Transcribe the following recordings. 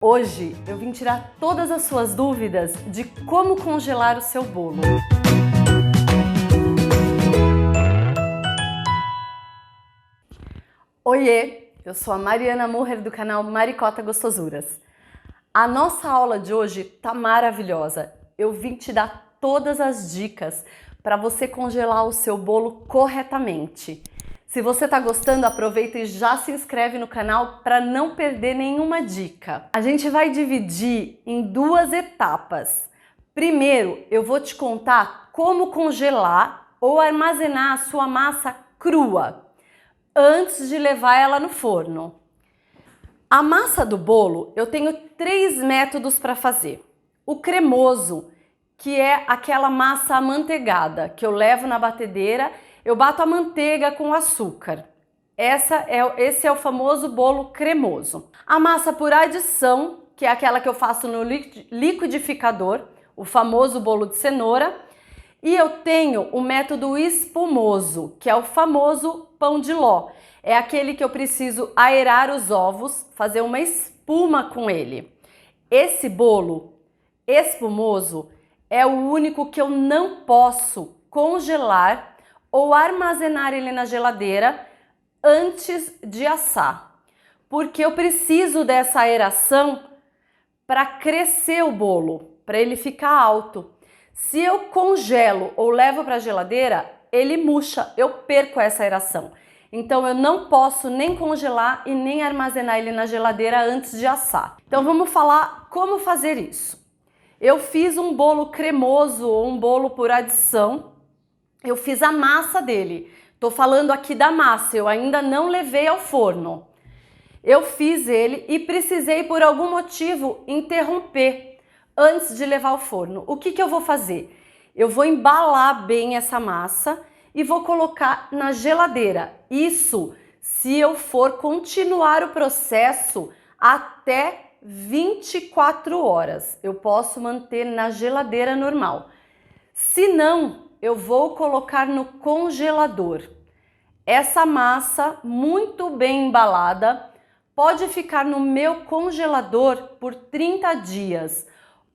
Hoje eu vim tirar todas as suas dúvidas de como congelar o seu bolo. Oiê, eu sou a Mariana Murrer do canal Maricota Gostosuras. A nossa aula de hoje tá maravilhosa. Eu vim te dar todas as dicas para você congelar o seu bolo corretamente. Se você tá gostando, aproveita e já se inscreve no canal para não perder nenhuma dica. A gente vai dividir em duas etapas. Primeiro, eu vou te contar como congelar ou armazenar a sua massa crua antes de levar ela no forno. A massa do bolo, eu tenho 3 métodos para fazer. O cremoso, que é aquela massa amanteigada, que eu levo na batedeira. Eu bato a manteiga com açúcar. Esse é o famoso bolo cremoso. A massa por adição, que é aquela que eu faço no liquidificador, o famoso bolo de cenoura. E eu tenho o método espumoso, que é o famoso pão de ló. É aquele que eu preciso aerar os ovos, fazer uma espuma com ele. Esse bolo espumoso é o único que eu não posso congelar ou armazenar ele na geladeira antes de assar, porque eu preciso dessa aeração para crescer o bolo, para ele ficar alto. Se eu congelo ou levo para a geladeira, ele murcha, eu perco essa aeração. Então eu não posso nem congelar e nem armazenar ele na geladeira antes de assar. Então vamos falar como fazer isso. Eu fiz um bolo cremoso ou um bolo por adição. Eu fiz a massa dele. Tô falando aqui da massa, eu ainda não levei ao forno. Eu fiz ele e precisei por algum motivo interromper antes de levar ao forno. O que eu vou fazer? Eu vou embalar bem essa massa e vou colocar na geladeira. Isso se eu for continuar o processo até 24 horas. Eu posso manter na geladeira normal. Se não, eu vou colocar no congelador. Essa massa muito bem embalada pode ficar no meu congelador por 30 dias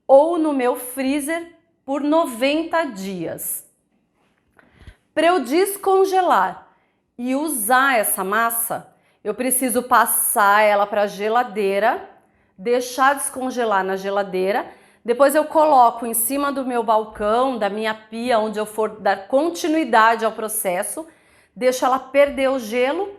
ou no meu freezer por 90 dias. Para eu descongelar e usar essa massa, eu preciso passar ela para a geladeira, deixar descongelar na geladeira. Depois eu coloco em cima do meu balcão, da minha pia, onde eu for dar continuidade ao processo, deixo ela perder o gelo,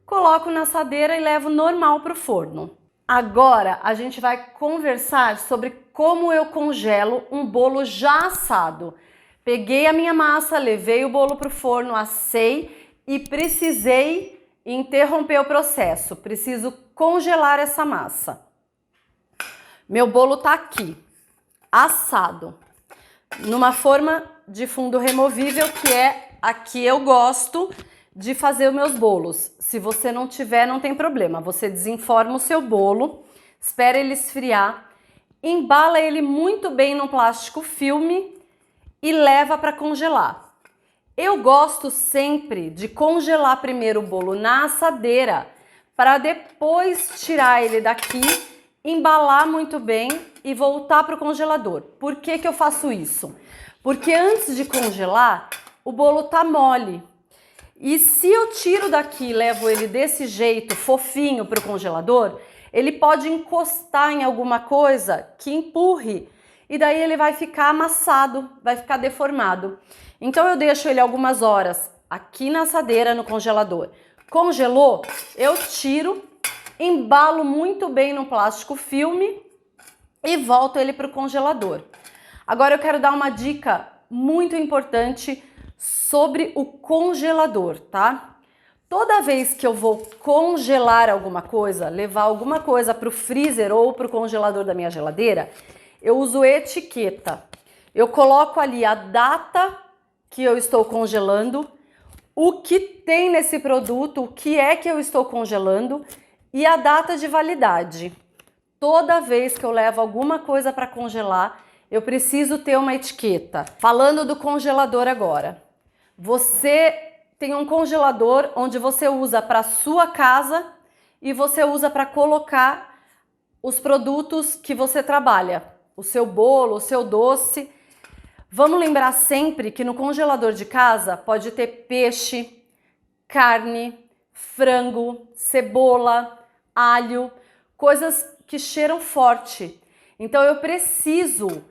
coloco na assadeira e levo normal para o forno. Agora a gente vai conversar sobre como eu congelo um bolo já assado. Peguei a minha massa, levei o bolo para o forno, assei e precisei interromper o processo. Preciso congelar essa massa. Meu bolo tá aqui, assado, numa forma de fundo removível, que é a que eu gosto de fazer os meus bolos. Se você não tiver, não tem problema. Você desenforma o seu bolo, espera ele esfriar, embala ele muito bem no plástico filme e leva para congelar. Eu gosto sempre de congelar primeiro o bolo na assadeira, para depois tirar ele daqui, embalar muito bem e voltar para o congelador. Por que eu faço isso? Porque antes de congelar, o bolo tá mole. E se eu tiro daqui e levo ele desse jeito, fofinho, para o congelador, ele pode encostar em alguma coisa que empurre. E daí ele vai ficar amassado, vai ficar deformado. Então eu deixo ele algumas horas aqui na assadeira, no congelador. Congelou, eu tiro, embalo muito bem no plástico filme e volto ele para o congelador. Agora eu quero dar uma dica muito importante sobre o congelador, tá? Toda vez que eu vou congelar alguma coisa, levar alguma coisa para o freezer ou para o congelador da minha geladeira, eu uso etiqueta. Eu coloco ali a data que eu estou congelando, o que tem nesse produto, o que é que eu estou congelando e a data de validade. Toda vez que eu levo alguma coisa para congelar, eu preciso ter uma etiqueta. Falando do congelador agora. Você tem um congelador onde você usa para sua casa e você usa para colocar os produtos que você trabalha, o seu bolo, o seu doce. Vamos lembrar sempre que no congelador de casa pode ter peixe, carne, frango, cebola, alho, coisas que cheiram forte. Então eu preciso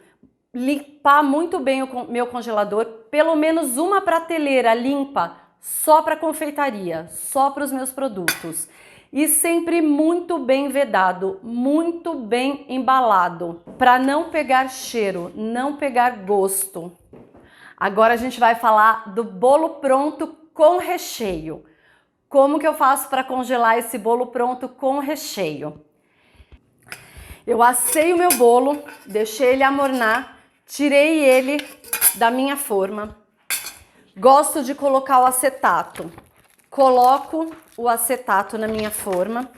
limpar muito bem o meu congelador, pelo menos uma prateleira limpa só para confeitaria, só para os meus produtos. E sempre muito bem vedado, muito bem embalado, para não pegar cheiro, não pegar gosto. Agora a gente vai falar do bolo pronto com recheio. Como que eu faço para congelar esse bolo pronto com recheio? Eu assei o meu bolo, deixei ele amornar, tirei ele da minha forma. Gosto de colocar o acetato. Coloco o acetato na minha forma,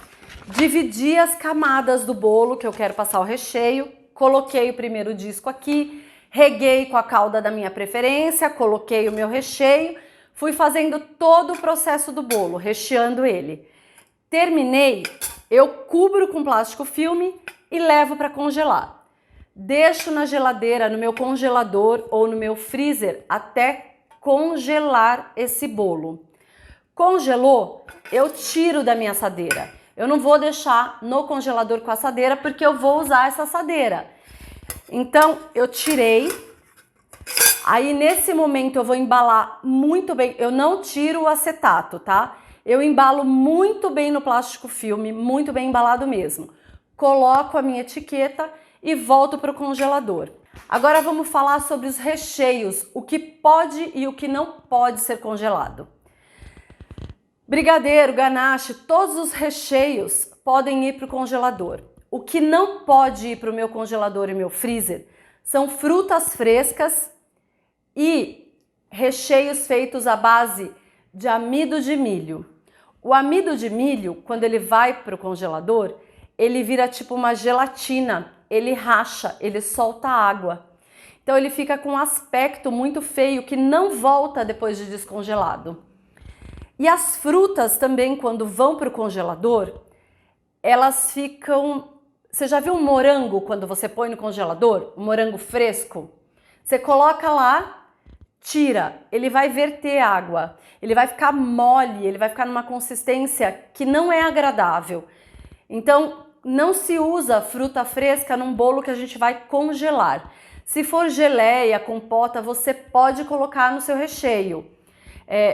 dividi as camadas do bolo que eu quero passar o recheio, coloquei o primeiro disco aqui, reguei com a calda da minha preferência, coloquei o meu recheio, fui fazendo todo o processo do bolo, recheando ele. Terminei, eu cubro com plástico filme e levo para congelar. Deixo na geladeira, no meu congelador ou no meu freezer até congelar esse bolo. Congelou, eu tiro da minha assadeira. Eu não vou deixar no congelador com a assadeira porque eu vou usar essa assadeira. Então, eu tirei. Aí, nesse momento, eu vou embalar muito bem. Eu não tiro o acetato, tá? Eu embalo muito bem no plástico filme, muito bem embalado mesmo. Coloco a minha etiqueta e volto para o congelador. Agora vamos falar sobre os recheios, o que pode e o que não pode ser congelado. Brigadeiro, ganache, todos os recheios podem ir para o congelador. O que não pode ir para o meu congelador e meu freezer são frutas frescas e recheios feitos à base de amido de milho. O amido de milho, quando ele vai para o congelador, ele vira tipo uma gelatina, ele racha, ele solta água. Então ele fica com um aspecto muito feio que não volta depois de descongelado. E as frutas também, quando vão para o congelador, elas ficam... Você já viu um morango quando você põe no congelador? Um morango fresco? Você coloca lá, tira, ele vai verter água, ele vai ficar mole, ele vai ficar numa consistência que não é agradável. Então, não se usa fruta fresca num bolo que a gente vai congelar. Se for geleia, compota, você pode colocar no seu recheio.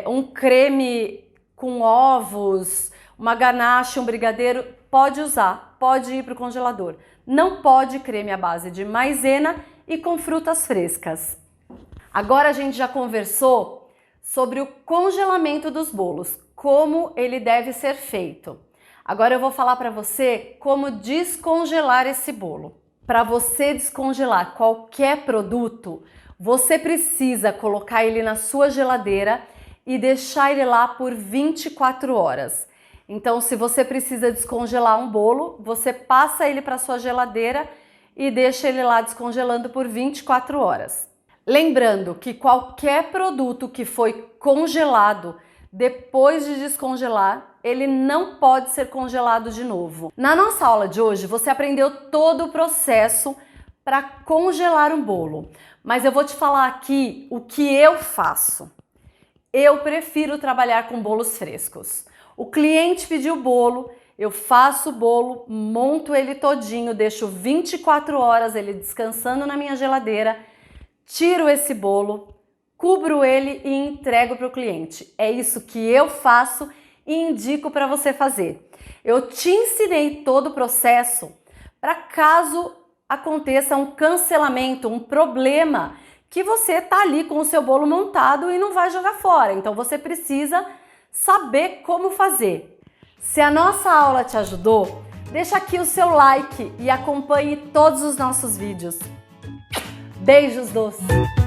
Um creme com ovos, uma ganache, um brigadeiro, pode usar, pode ir para o congelador. Não pode creme à base de maisena e com frutas frescas. Agora a gente já conversou sobre o congelamento dos bolos, como ele deve ser feito. Agora eu vou falar para você como descongelar esse bolo. Para você descongelar qualquer produto, você precisa colocar ele na sua geladeira e deixar ele lá por 24 horas. Então, se você precisa descongelar um bolo, você passa ele para sua geladeira e deixa ele lá descongelando por 24 horas. Lembrando que qualquer produto que foi congelado depois de descongelar, ele não pode ser congelado de novo. Na nossa aula de hoje, você aprendeu todo o processo para congelar um bolo, mas eu vou te falar aqui o que eu faço. Eu prefiro trabalhar com bolos frescos. O cliente pediu bolo, eu faço o bolo, monto ele todinho, deixo 24 horas ele descansando na minha geladeira, tiro esse bolo, cubro ele e entrego para o cliente. É isso que eu faço e indico para você fazer. Eu te ensinei todo o processo para caso aconteça um cancelamento, um problema, que você tá ali com o seu bolo montado e não vai jogar fora. Então você precisa saber como fazer. Se a nossa aula te ajudou, deixa aqui o seu like e acompanhe todos os nossos vídeos. Beijos doces!